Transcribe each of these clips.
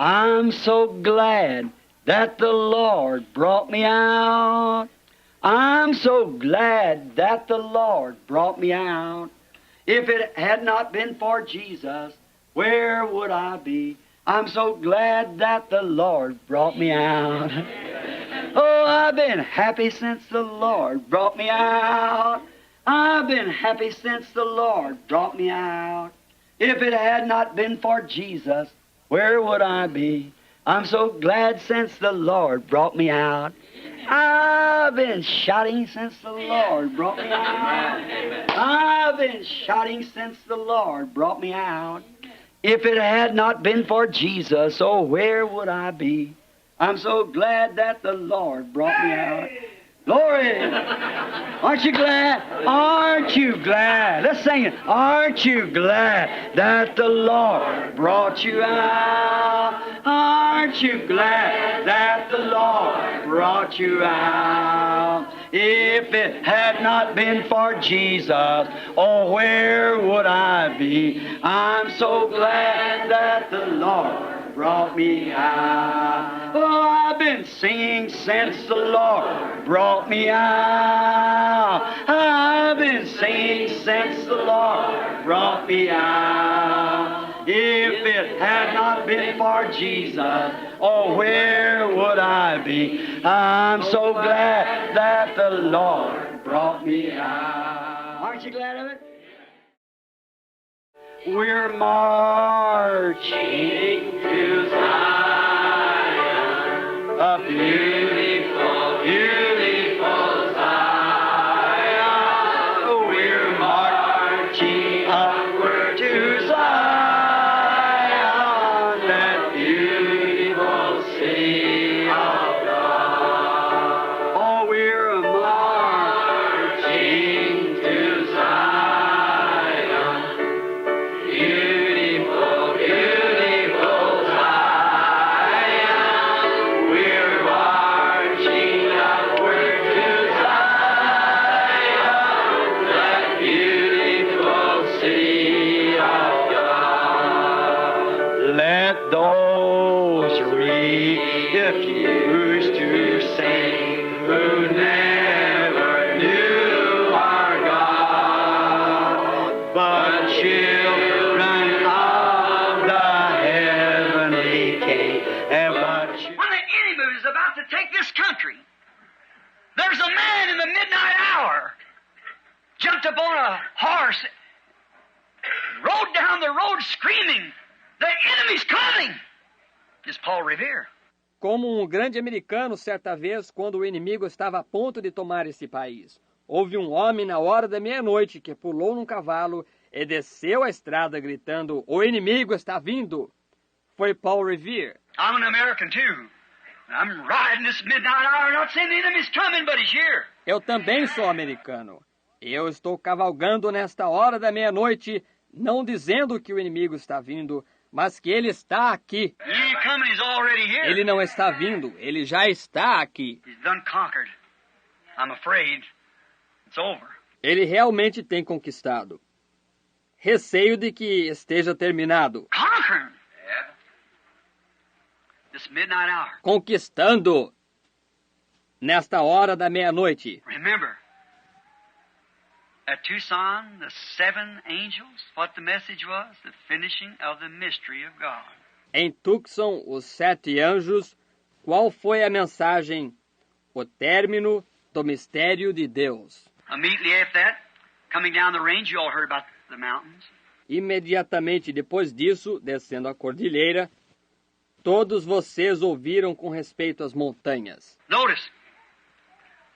I'm so glad that the Lord brought me out. I'm so glad that the Lord brought me out. If it had not been for Jesus, where would I be? I'm so glad that the Lord brought me out. Oh, I've been happy since the Lord brought me out. I've been happy since the Lord brought me out. If it had not been for Jesus, where would I be? I'm so glad since the Lord brought me out. I've been shouting since the Lord brought me out. I've been shouting since the Lord brought me out. If it had not been for Jesus, oh, where would I be? I'm so glad that the Lord brought me out. Glory! Aren't you glad? Aren't you glad? Let's sing it. Aren't you glad that the Lord brought you out? Aren't you glad that the Lord brought you out? If it had not been for Jesus, oh, where would I be? I'm so glad that the Lord brought me out. Oh, I've been singing since the Lord brought me out. I've been singing since the Lord brought me out. If it had not been for Jesus, oh, where would I be? I'm so glad that the Lord brought me out. Aren't you glad of it? We're marching to Zion, a beautiful, beautiful Zion. We're marching upward to Zion, that beautiful city of God. Oh, we're marching to Zion. Beautiful, beautiful Zion. We're marching upward to Zion, that beautiful city of God. Let those refuse to sing who never knew our God, but children of the heavenly King. When the enemy is about to take this country, there's a man in the midnight hour jumped upon a horse, rode down the road screaming, "The enemy's coming!" It's Paul Revere. Como um grande americano, certa vez, quando o inimigo estava a ponto de tomar esse país, houve um homem na hora da meia-noite que pulou num cavalo e desceu a estrada gritando: "O inimigo está vindo!" Foi Paul Revere. I'm an American too. I'm riding this midnight hour, not saying the enemy's coming, but he's here. Eu também sou americano. Eu estou cavalgando nesta hora da meia-noite, não dizendo que o inimigo está vindo, mas que ele está aqui. He ain't coming, he's already here. Ele não está vindo, ele já está aqui. He's done conquered. I'm afraid it's over. Ele realmente tem conquistado. Receio de que esteja terminado. Conquering. Yeah. This midnight hour. Conquistando nesta hora da meia-noite. Remember, at Tucson, the 7 angels, what the message was? The finishing of the mystery of God. Em Tucson, os 7 anjos, qual foi a mensagem? O término do mistério de Deus. Immediately after that, coming down the range, you all heard about the mountains. Imediatamente depois disso, descendo a cordilheira, todos vocês ouviram com respeito às montanhas. Notice,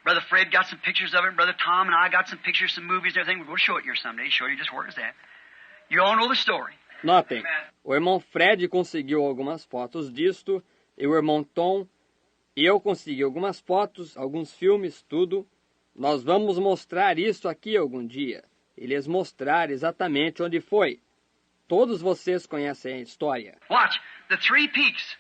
Brother Fred got some pictures of it, and Brother Tom and I got some pictures, some movies and everything. We're going to show it you someday, show you just where it's at. You all know the story. Notem, o irmão Fred conseguiu algumas fotos disto, e o irmão Tom e eu consegui algumas fotos, alguns filmes, tudo. Nós vamos mostrar isso aqui algum dia, e lhes mostrar exatamente onde foi. Todos vocês conhecem a história. Watch, the 3 peaks.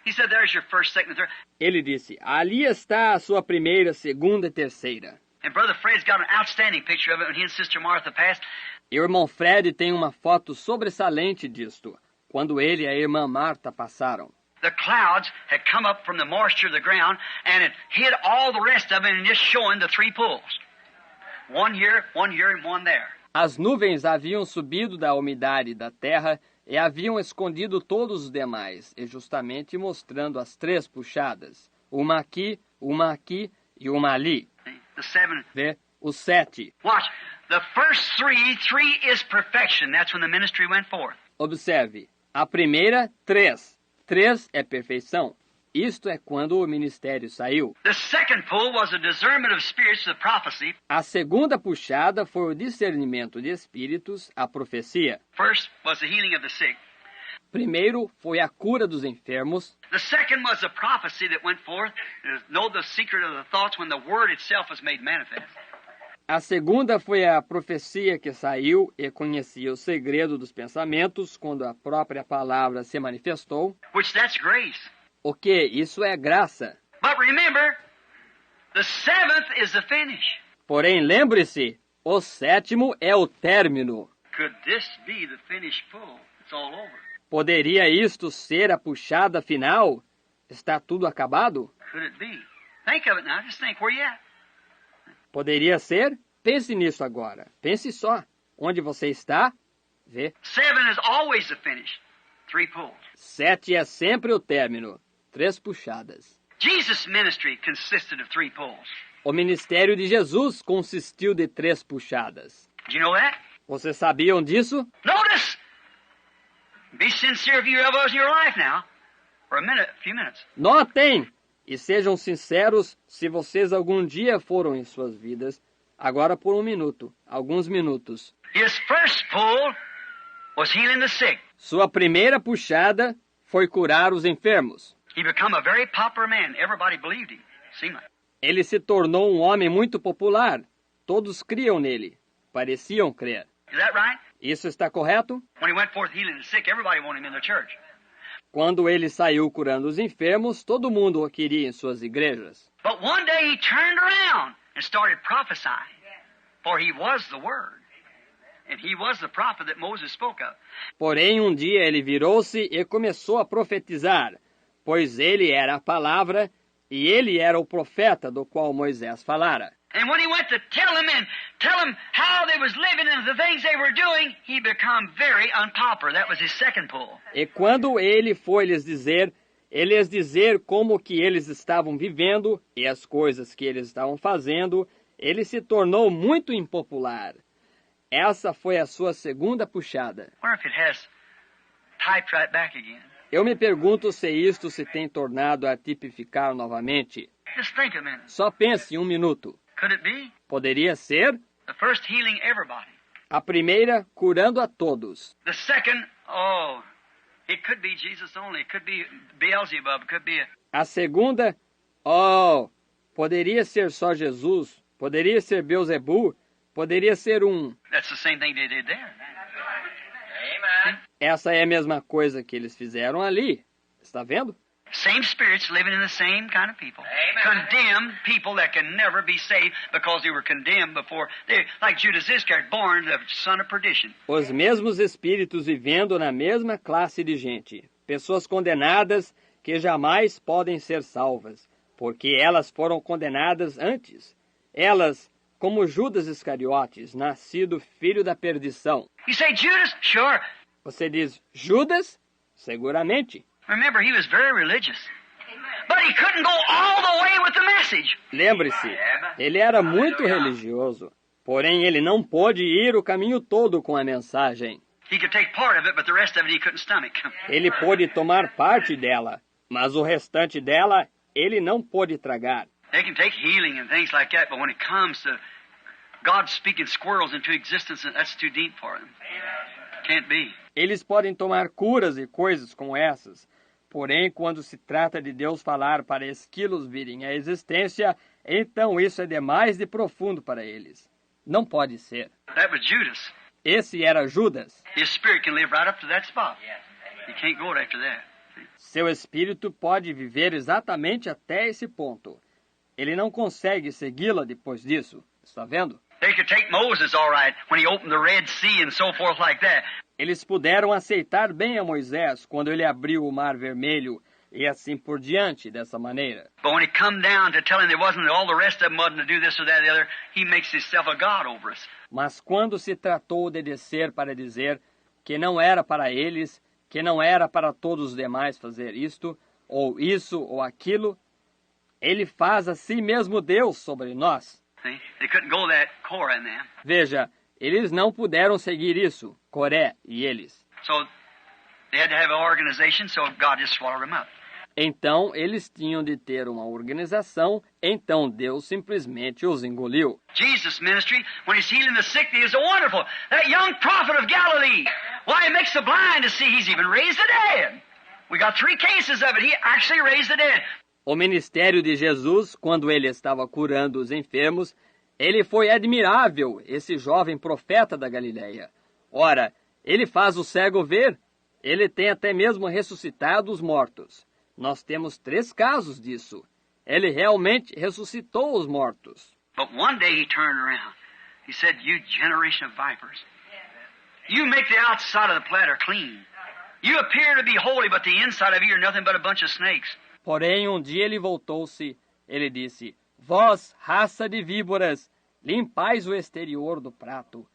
He said, there's your first, second, and third. Ele disse, ali está a sua primeira, segunda e terceira. And Brother Fred's got an outstanding picture of it when he and Sister Martha passed. E o irmão Fred tem uma foto sobressalente disto, quando ele e a irmã Marta passaram. The clouds had come up from the moisture of the ground and it hid all the rest of it and just showing the three pools. One here, and one there. As nuvens haviam subido da umidade da terra e haviam escondido todos os demais, e justamente mostrando as três puxadas, uma aqui e uma ali. The seven. Vê? Os 7. Watch. The first three is perfection. That's when the ministry went forth. Observe. A primeira, 3. 3 é perfeição. Isto é quando o ministério saiu. The second pull was a discernment of spirits, the prophecy. A segunda puxada foi o discernimento de espíritos, a profecia. First was the healing of the sick. Primeiro foi a cura dos enfermos. The second was the prophecy that went forth. Know the secret of the thoughts when the word itself was made manifest. A segunda foi a profecia que saiu e conhecia o segredo dos pensamentos quando a própria palavra se manifestou. Which that's grace. O que? Isso é graça. But remember, the seventh is the finish. Porém, lembre-se, o 7º é o término. Could this be the finish pull? It's all over. Poderia isto ser a puxada final? Está tudo acabado? Could it be? Think of it now. Just think where you at. Poderia ser? Pense nisso agora. Pense só. Onde você está? Vê. 7 is always the finish. 3 pulls. 7 é sempre o término. 3 puxadas. Jesus' ministry consisted of 3 pulls. O ministério de Jesus consistiu de 3 puxadas. Did you know that? Vocês sabiam disso? Notice! Be sincere if you ever was in your life now. For a few minutes. Notem! E sejam sinceros se vocês algum dia foram em suas vidas, agora por um minuto, alguns minutos. His first pull was healing the sick. Sua primeira puxada foi curar os enfermos. He became a very popular man. Everybody believed him. Seemed like. Ele se tornou um homem muito popular. Todos criam nele. Pareciam crer. Is that right? Isso está correto? When he went forth healing the sick, everybody wanted him in the church. Quando ele saiu curando os enfermos, todo mundo o queria em suas igrejas. But one day he turned around and started prophesying. For he was the Word. And he was the prophet that Moses spoke of. Porém, um dia ele virou-se e começou a profetizar, pois ele era a palavra e ele era o profeta do qual Moisés falara. And when he went to tell them how they was living and the things they were doing, he became very unpopular. That was his second pull. E quando ele foi lhes dizer como que eles estavam vivendo e as coisas que eles estavam fazendo, ele se tornou muito impopular. Essa foi a sua segunda puxada. I wonder if it has typed right back again. Eu me pergunto se isto se tem tornado a tipificar novamente. Just think a minute. Só pense um minuto. Could it be? Poderia ser? The first healing everybody. A primeira, curando a todos. The second, it could be Jesus only. It could be Beelzebub. It could be A segunda, poderia ser só Jesus. Poderia ser Beelzebu. Poderia ser That's the same thing they did there. Amen. Essa é a mesma coisa que eles fizeram ali. Está vendo? Same spirits living in the same kind of people. Amen. Condemned people that can never be saved because they were condemned before. Like Judas Iscariot, born the son of perdition. Os mesmos espíritos vivendo na mesma classe de gente. Pessoas condenadas que jamais podem ser salvas, porque elas foram condenadas antes. Elas, como Judas Iscariotes, nascido filho da perdição. You say Judas? Sure. Você diz Judas? Seguramente. Remember, he was very religious. But he couldn't go all the way with the message. Lembre-se, ele era muito religioso, porém ele não pôde ir o caminho todo com a mensagem. He could take part of it, but the rest of it he couldn't stomach. Ele pôde tomar parte dela, mas o restante dela ele não pôde tragar. They can take healing and things like that, but when it comes to God speaking squirrels into existence, that's too deep for them. Can't be. Eles podem tomar curas e coisas como essas, porém, quando se trata de Deus falar para esquilos virem à existência, então isso é demais de profundo para eles. Não pode ser. That was Judas. Esse era Judas. His spirit can live right up to that spot. He can't go after that. Seu espírito pode viver exatamente até esse ponto. Ele não consegue segui-la depois disso. Está vendo? They could take Moses all right when he opened the Red Sea and so forth like that. Eles puderam aceitar bem a Moisés quando ele abriu o Mar Vermelho, e assim por diante, dessa maneira. But when it come down to telling there wasn't all the rest of them wasn't to do this or that or the other, he makes himself a God over us. Mas quando se tratou de descer para dizer que não era para eles, que não era para todos os demais fazer isto, ou aquilo, ele faz a si mesmo Deus sobre nós. See? They couldn't go that Korah and them. Veja, eles não puderam seguir isso, Coré e eles. So they had to have an organization, so God just swallowed them up. Então, eles tinham de ter uma organização, então Deus simplesmente os engoliu. Jesus' ministry, when he's healing the sick, he is wonderful. That young prophet of Galilee, why, he makes the blind to see. He's even raised the dead. We got 3 cases of it. He actually raised the dead. O ministério de Jesus, quando ele estava curando os enfermos, ele foi admirável, esse jovem profeta da Galileia. Ora, ele faz o cego ver, ele tem até mesmo ressuscitado os mortos. Nós temos 3 casos disso. Ele realmente ressuscitou os mortos. But one day he turned around. He said, "You generation of vipers, you make the outside of the platter clean. You appear to be holy, but the inside of you are nothing but a bunch of snakes." Porém, um dia ele voltou-se, ele disse, vós, raça de víboras, limpais o exterior do prato.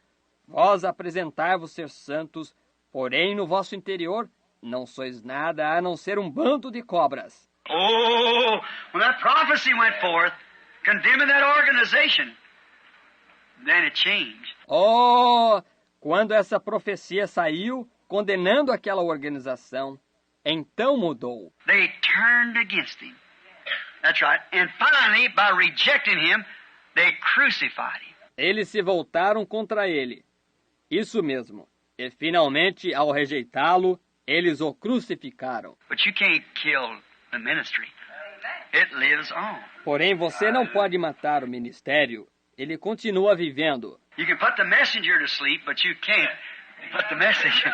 Vós apresentai-vos ser santos, porém no vosso interior não sois nada a não ser um bando de cobras. Oh, when that prophecy went forth, condemning that organization, then it changed. Oh, quando essa profecia saiu, condenando aquela organização, então mudou. They turned against him. That's right. And finally, by rejecting him, they crucified him. Eles se voltaram contra ele. Isso mesmo. E finalmente, ao rejeitá-lo, eles o crucificaram. But you can't kill the ministry. It lives on. Porém, você não pode matar o ministério. Ele continua vivendo. You can put the messenger to sleep, but you can't put the message.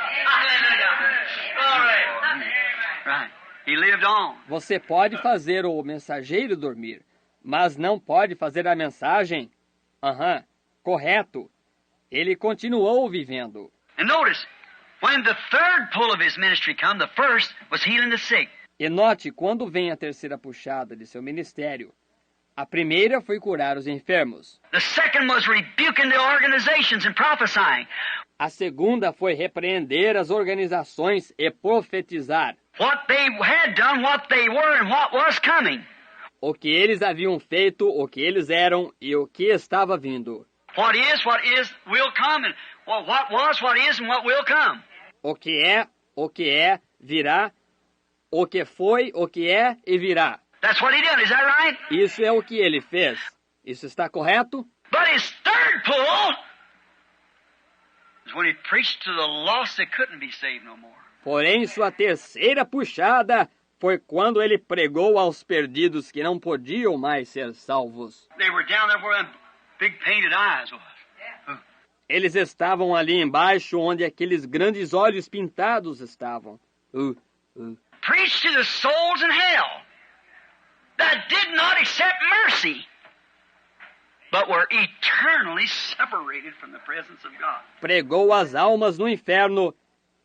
Right. He lived on. Você pode fazer o mensageiro dormir, mas não pode fazer a mensagem. Correto. Ele continuou vivendo. And notice, when the 3rd pull of his ministry come, the first was healing the sick. E note, quando vem a terceira puxada de seu ministério, a primeira foi curar os enfermos. The second was rebuking the organizations and prophesying. A segunda foi repreender as organizações e profetizar. What they had done, what they were, and what was coming. O que eles haviam feito, o que eles eram e o que estava vindo. What is, will come, and what was, what is, and what will come. O que é, virá. O que foi, o que é e virá. That's what he did, is that right? Isso é o que ele fez. Isso está correto? But his 3rd pull is when he preached to the lost that couldn't be saved no more. Porém, sua terceira puxada foi quando ele pregou aos perdidos que não podiam mais ser salvos. They were down there where them big painted eyes was. Eles estavam ali embaixo onde aqueles grandes olhos pintados estavam. Preached to the souls in hell that did not accept mercy, but were eternally separated from the presence of God. Pregou às almas no inferno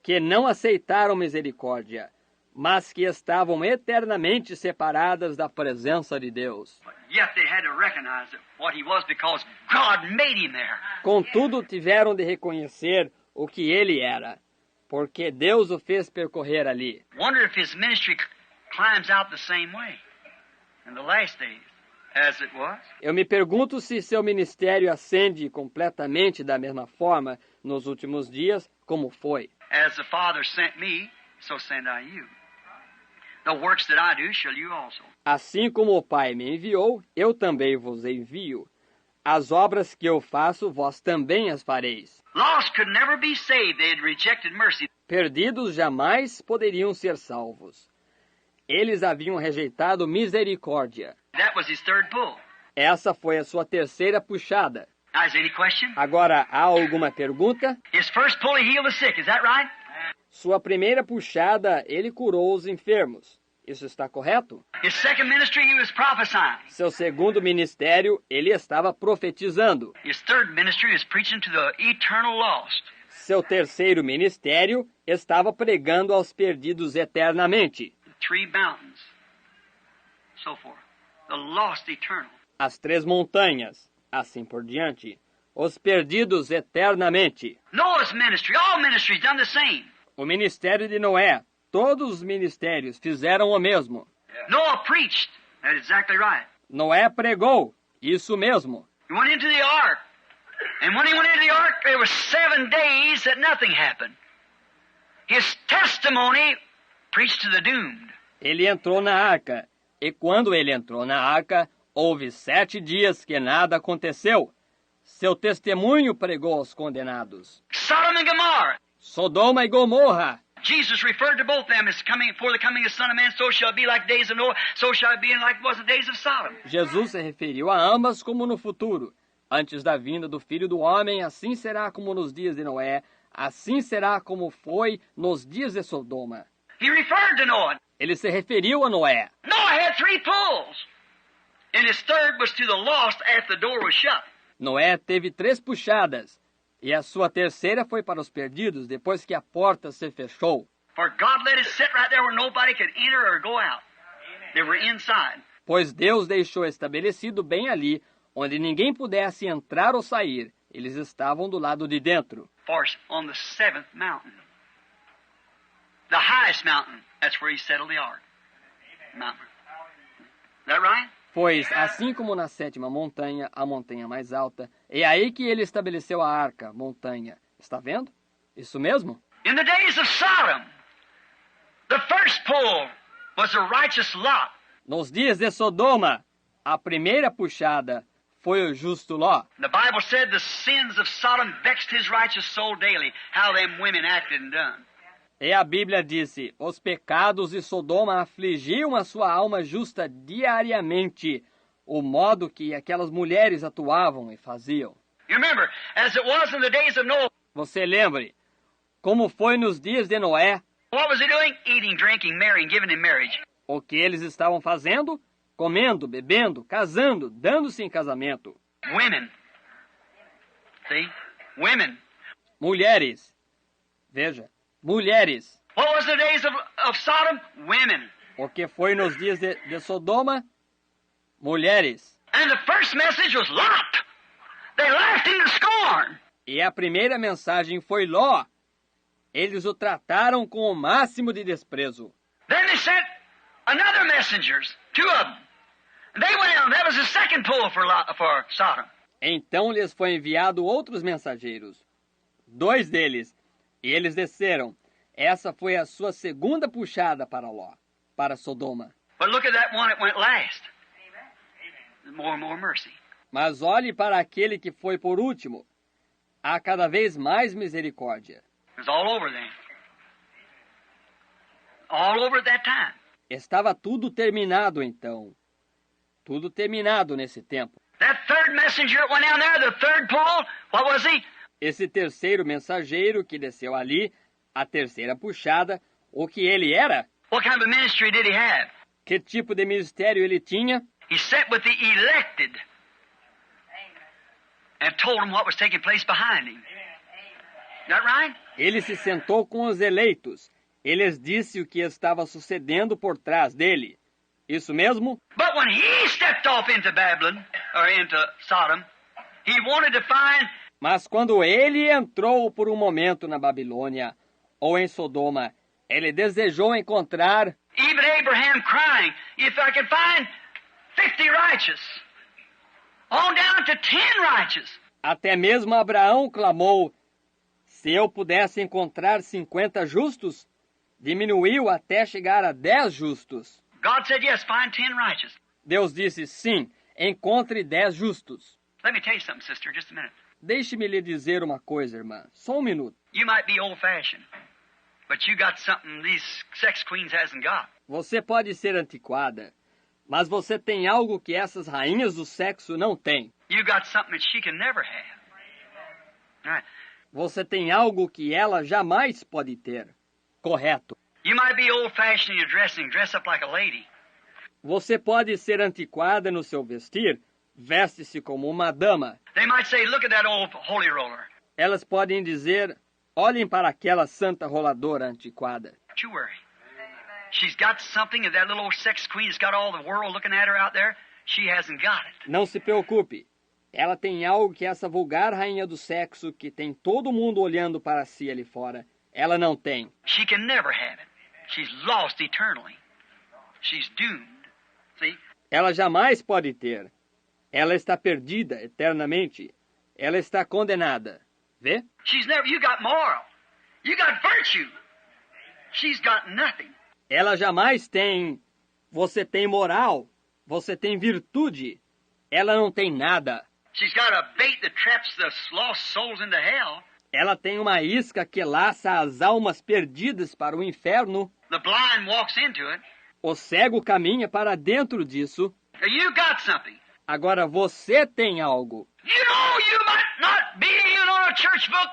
que não aceitaram misericórdia, mas que estavam eternamente separadas da presença de Deus. But yet they had to recognize what he was because God made him there. Contudo, tiveram de reconhecer o que ele era, porque Deus o fez percorrer ali. Wonder if his ministry climbs out the same way in the last days as it was. Eu me pergunto se seu ministério ascende completamente da mesma forma nos últimos dias, como foi. As the Father sent me, so send I you. The works that I do shall you also. Assim como o Pai me enviou, eu também vos envio. As obras que eu faço, vós também as fareis. Lost could never be saved. They had rejected mercy. Perdidos jamais poderiam ser salvos. Eles haviam rejeitado misericórdia. That was his 3rd pull. Essa foi a sua terceira puxada. Now, is there any question? Agora, há alguma pergunta? His 1st pull, he healed the sick. Is that right? Sua primeira puxada, ele curou os enfermos. Isso está correto? His 2nd ministry, he was prophesying. Seu segundo ministério, ele estava profetizando. His 3rd ministry is preaching to the eternal lost. Seu terceiro ministério estava pregando aos perdidos eternamente. 3 mountains. So forth. The lost eternal. As 3 montanhas, assim por diante. Os perdidos eternamente. Noah's ministry, all ministries done the same. O ministério de Noé, todos os ministérios fizeram o mesmo. Noah preached. That's exactly right. Noé pregou, isso mesmo. He went into the ark. And when he went into the ark, there were 7 days that nothing happened. His testimony preached to the doomed. Ele entrou na arca, e quando ele entrou na arca, houve 7 dias que nada aconteceu. Seu testemunho pregou aos condenados. Sodom and Gomorrah. Sodoma e Gomorra. Jesus referred to both them as coming for the coming of the Son of Man, so shall it be like days of Noah, so shall it be like it was the days of Sodom. Jesus se referiu a ambas como no futuro. Antes da vinda do Filho do Homem, assim será como nos dias de Noé, assim será como foi nos dias de Sodoma. He referred to Noah. Ele se referiu a Noé. Noah had 3 pulls. And his third was to the lost after the door was shut. Noé teve 3 puxadas, e a sua terceira foi para os perdidos depois que a porta se fechou. For God let it sit right there where nobody could enter or go out. They were inside. Pois Deus deixou estabelecido bem ali, onde ninguém pudesse entrar ou sair. Eles estavam do lado de dentro. For on the 7th mountain, the highest mountain, that's where he settled the ark. Mountain. Is that right? Pois, assim como na 7ª montanha, a montanha mais alta, é aí que ele estabeleceu a arca, montanha. Está vendo? Isso mesmo? In the days of Sodom, the first pull was a righteous Lot. Nos dias de Sodoma, a primeira puxada foi o justo Ló. The Bible said the sins of Sodom vexed his righteous soul daily, how them women acted and done. E a Bíblia disse, os pecados de Sodoma afligiam a sua alma justa diariamente, o modo que aquelas mulheres atuavam e faziam. You remember, as it was in the days of Noah, Você lembre, como foi nos dias de Noé, what was he doing? Eating, drinking, marrying, giving in marriage. o que eles estavam fazendo? Comendo, bebendo, casando, dando-se em casamento. Women. See? Women. Mulheres. Veja, mulheres. What was the days of Sodom? Women. O que foi nos dias de Sodoma? Mulheres. And the first message was Lot. They laughed him to scorn. E a primeira mensagem foi Ló. Eles o trataram com o máximo de desprezo. Then they sent another messengers, 2 of them. And they went out. That was the second pull for Sodom. Então lhes foi enviado outros mensageiros, 2 deles, e eles desceram. Essa foi a sua segunda puxada para Ló, para Sodoma. But look at that one that went last. More and more mercy. Mas olhe para aquele que foi por último. Há cada vez mais misericórdia. It was all over then. All over at that time. Estava tudo terminado então. Tudo terminado nesse tempo. That third messenger that went down there, the third pull, what was he? Esse terceiro mensageiro que desceu ali, a terceira puxada, o que ele era? What kind of a ministry did he have? Que tipo de ministério ele tinha? He sat with the elected and told them what was taking place behind him. Is that right? Ele se sentou com os eleitos. Eles disse o que estava sucedendo por trás dele. Isso mesmo? But when he stepped off into Babylon, or into Sodom, he wanted to find Mas quando ele entrou por um momento na Babilônia ou em Sodoma, ele desejou encontrar even Abraham crying, if I could find 50 righteous, on down to 10 righteous. até mesmo Abraão clamou, se eu pudesse encontrar 50 justos, diminuiu até chegar a 10 justos. God said, yes, find 10 righteous. Deus disse, sim, encontre 10 justos. Let me tell you something, sister, just a minute. Deixe-me lhe dizer uma coisa, irmã, só um minuto. You might be old-fashioned, but you got something these sex queens hasn't got. Você pode ser antiquada, mas você tem algo que essas rainhas do sexo não têm. You got something that she can never have. Right. Você tem algo que ela jamais pode ter. Correto. You might be old-fashioned in your dressing, dress up like a lady. Você pode ser antiquada no seu vestir, veste-se como uma dama. They might say, look at that old holy roller. Elas podem dizer, olhem para aquela santa roladora antiquada. Don't you worry. She's got something, and that little old sex queen has got all the world looking at her out there. She hasn't got it. Não se preocupe. Ela tem algo que essa vulgar rainha do sexo, que tem todo mundo olhando para si ali fora, ela não tem. She can never have it. She's lost eternally. She's doomed. See? Ela jamais pode ter. Ela está perdida eternamente. Ela está condenada. Vê? She's never. You got moral. You got virtue. She's got nothing. Ela jamais tem. Você tem moral. Você tem virtude. Ela não tem nada. She's got a bait that traps the lost souls into hell. Ela tem uma isca que laça as almas perdidas para o inferno. The blind walks into it. O cego caminha para dentro disso. You got something. Agora você tem algo. You know, you might not be in a church book,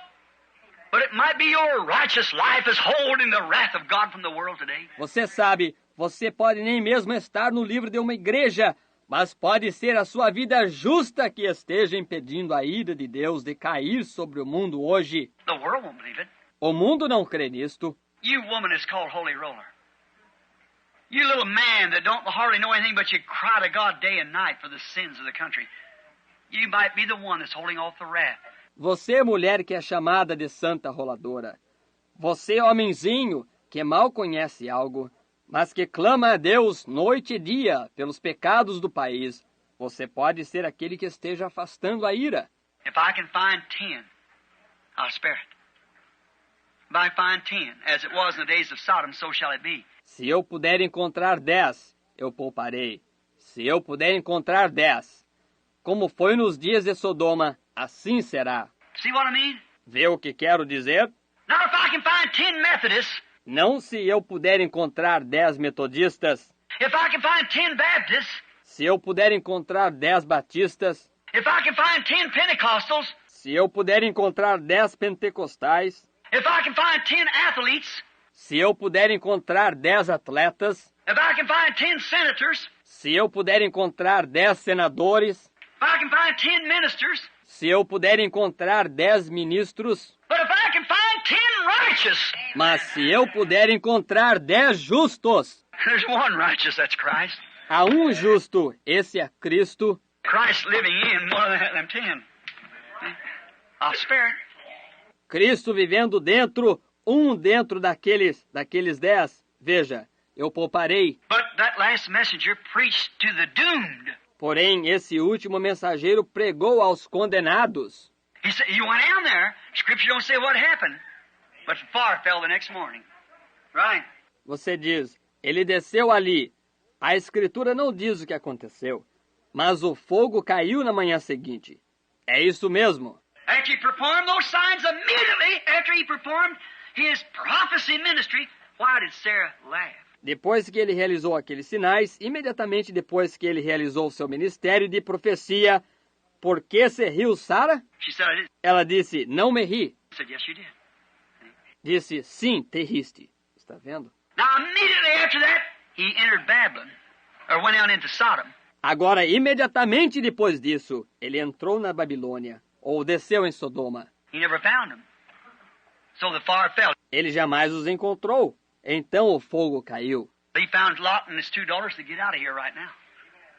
but it might be your righteous life is holding the wrath of God from the world today. Você sabe, você pode nem mesmo estar no livro de uma igreja, mas pode ser a sua vida justa que esteja impedindo a ira de Deus de cair sobre o mundo hoje. The world won't believe it. O mundo não crê nisto. You woman is called Holy Roller. You little man that don't hardly know anything but you cry to God day and night for the sins of the country. You might be the one that's holding off the wrath. Você, mulher que é chamada de santa roladora. Você, homenzinho, que mal conhece algo, mas que clama a Deus noite e dia pelos pecados do país. Você pode ser aquele que esteja afastando a ira. If I can find 10, I'll spare it. If I find 10, as it was in the days of Sodom, so shall it be. Se eu puder encontrar 10, eu pouparei. Se eu puder encontrar 10, como foi nos dias de Sodoma, assim será. See what I mean? Vê o que quero dizer? Now if I can find 10 Methodists, Não se eu puder encontrar 10 metodistas, if I can find 10 Baptists, se eu puder encontrar 10 batistas, if I can find 10 Pentecostals, se eu puder encontrar 10 pentecostais, if I can find 10 athletes, se eu puder encontrar 10 atletas, if I can find 10 senators, se eu puder encontrar 10 senadores, if I can find 10 ministers, se eu puder encontrar 10 ministros, but if I can find 10 righteous, mas se eu puder encontrar 10 justos, there's one righteous, that's Christ. há um justo, esse é Cristo, Christ living in one of them 10. I'll spare it. Cristo vivendo dentro, um dentro daqueles 10. Veja, eu pouparei. But that last messenger preached to the doomed. Porém, esse último mensageiro pregou aos condenados. He said, you went down there. Scripture don't say what happened, but fire fell the next morning. Right? Você diz, ele desceu ali. A Escritura não diz o que aconteceu, mas o fogo caiu na manhã seguinte. É isso mesmo. After he performed those signs, immediately after he performed his prophecy ministry, why did Sarah laugh? Depois que ele realizou aqueles sinais, imediatamente depois que ele realizou seu ministério de profecia, por que se riu Sara? She said, I did. Ela disse, não me ri. I said, yes, you did. Disse, sim, te riste. Está vendo? Now, immediately after that, he entered Babylon, or went out into Sodom. Agora, imediatamente depois disso, ele entrou na Babilônia, ou desceu em Sodoma. He never found them. So the fire fell. Ele jamais os encontrou. Então o fogo caiu. He found Lot and his 2 daughters to get out of here right now.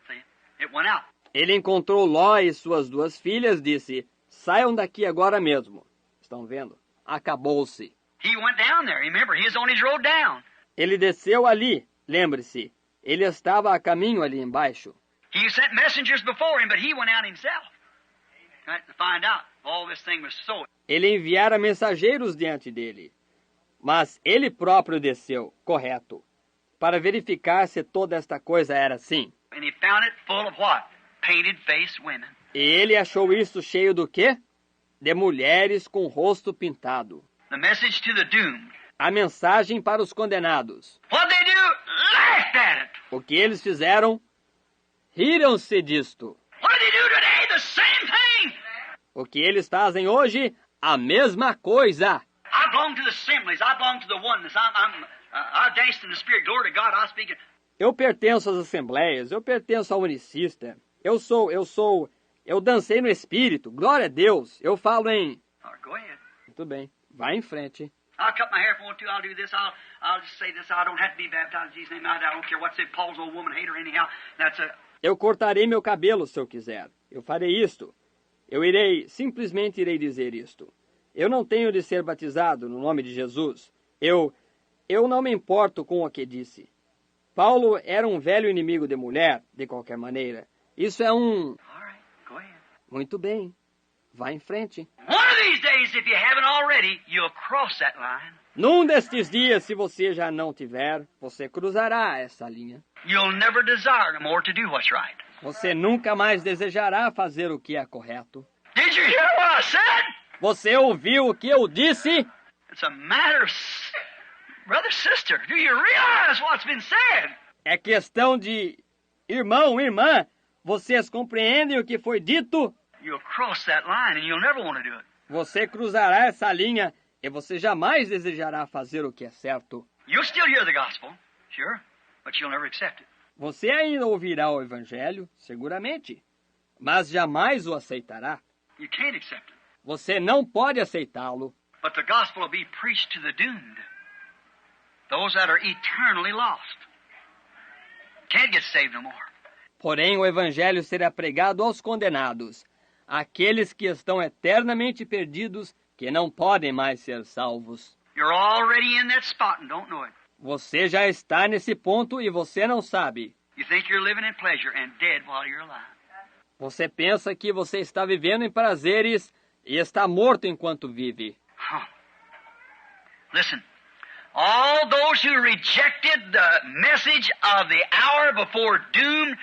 See? It went out. Ele encontrou Ló e suas 2 filhas, disse, saiam daqui agora mesmo. Estão vendo? Acabou-se. He went down there. Remember, he was on his road down. Ele desceu ali, lembre-se. Ele estava a caminho ali embaixo. He sent messengers before him, but he went out himself. Right, to find out if all this thing was so. Ele enviara mensageiros diante dele. Mas ele próprio desceu, correto, para verificar se toda esta coisa era assim. And he found it full of what? Painted-faced women. E ele achou isso cheio do quê? De mulheres com rosto pintado. The message to the doomed. A mensagem para os condenados. What they do? Laughed at it. O que eles fizeram? Riram-se disto. What do they do today? The same thing. O que eles fazem hoje? A mesma coisa. I belong to the assemblies. I belong to the oneness. I danced in the spirit. Glory to God. I speak it. Eu pertenço às assembleias, eu pertenço ao unicista. Eu dancei no espírito. Glória a Deus. Eu falo em... All right, go ahead. Muito bem, vá em frente. I I'll cut my hair if I want to. I'll do this. I'll just say this. I don't have to be baptized in Jesus' name. I don't care what said Paul's old woman hater anyhow. That's a... Eu cortarei meu cabelo se eu quiser. Eu farei isto. Simplesmente irei dizer isto. Eu não tenho de ser batizado no nome de Jesus. Eu não me importo com o que disse. Paulo era um velho inimigo de mulher, de qualquer maneira. Isso é um... All right, go ahead. Muito bem. Vá em frente. One of these days, if you haven't already, you'll cross that line. Num destes dias, se você já não tiver, você cruzará essa linha. You'll never desire no more to do what's right. Você nunca mais desejará fazer o que é correto. Did you hear what I said? Você ouviu o que eu disse? It's a matter of... Brother, sister, do you realize what's been said? É questão de... Irmão, irmã, vocês compreendem o que foi dito? You'll cross that line and you'll never want to do it. Você cruzará essa linha e você jamais desejará fazer o que é certo. You'll still hear the gospel, sure, but you'll never accept it. Você ainda ouvirá o evangelho, seguramente, mas jamais o aceitará. You can't accept it. Você não pode aceitá-lo. But the gospel will be preached to the doomed. Those that are eternally lost. Can't get saved no more. Porém, o evangelho será pregado aos condenados, aqueles que estão eternamente perdidos, que não podem mais ser salvos. You're already in that spot and don't know it. Você já está nesse ponto e você não sabe. You think you're living in pleasure and dead while you're alive. Você pensa que você está vivendo em prazeres e está morto enquanto vive. Huh. Listen, all those who rejected the message of the hour before doom,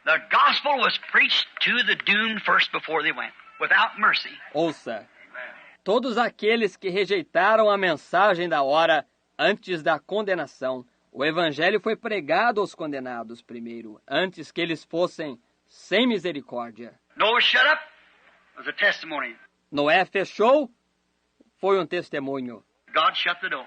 the gospel was preached to the doomed first before they went, without mercy. Ouça, todos aqueles que rejeitaram a mensagem da hora antes da condenação, o evangelho foi pregado aos condenados primeiro, antes que eles fossem sem misericórdia. Noah shut up was a testimony. Noé fechou, foi um testemunho. God shut the door.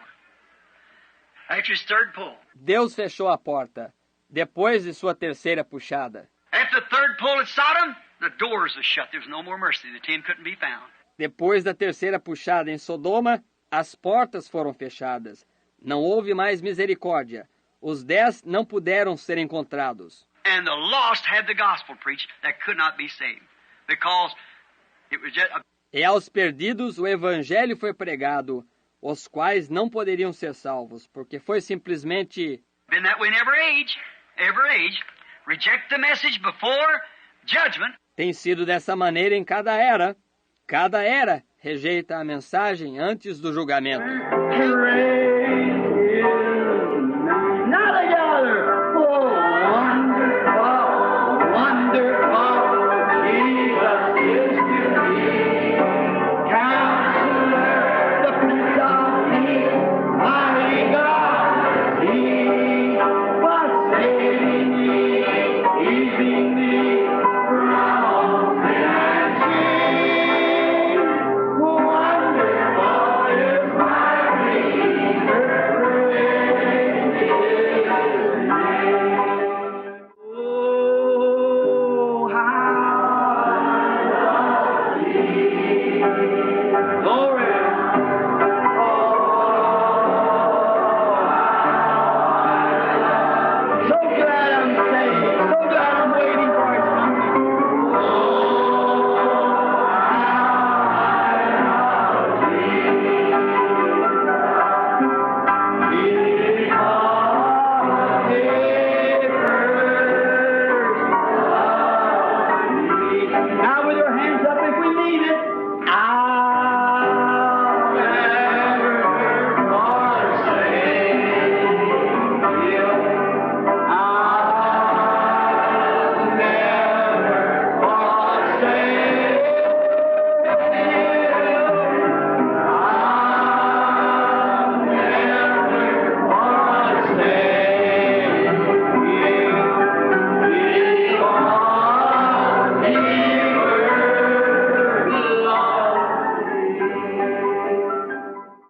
After his third pull. Deus fechou a porta, depois de sua terceira puxada. After the third pull at Sodom, the doors were shut. There was no more mercy. The 10 couldn't be found. Depois da terceira puxada em Sodoma, as portas foram fechadas. Não houve mais misericórdia. Os 10 não puderam ser encontrados. And the lost had the gospel preached that could not be saved. Because it was just... E aos perdidos o evangelho foi pregado, os quais não poderiam ser salvos, porque foi simplesmente... Been that way in every age. Every age. Reject the message before judgment. Tem sido dessa maneira em cada era. Cada era rejeita a mensagem antes do julgamento. Hooray!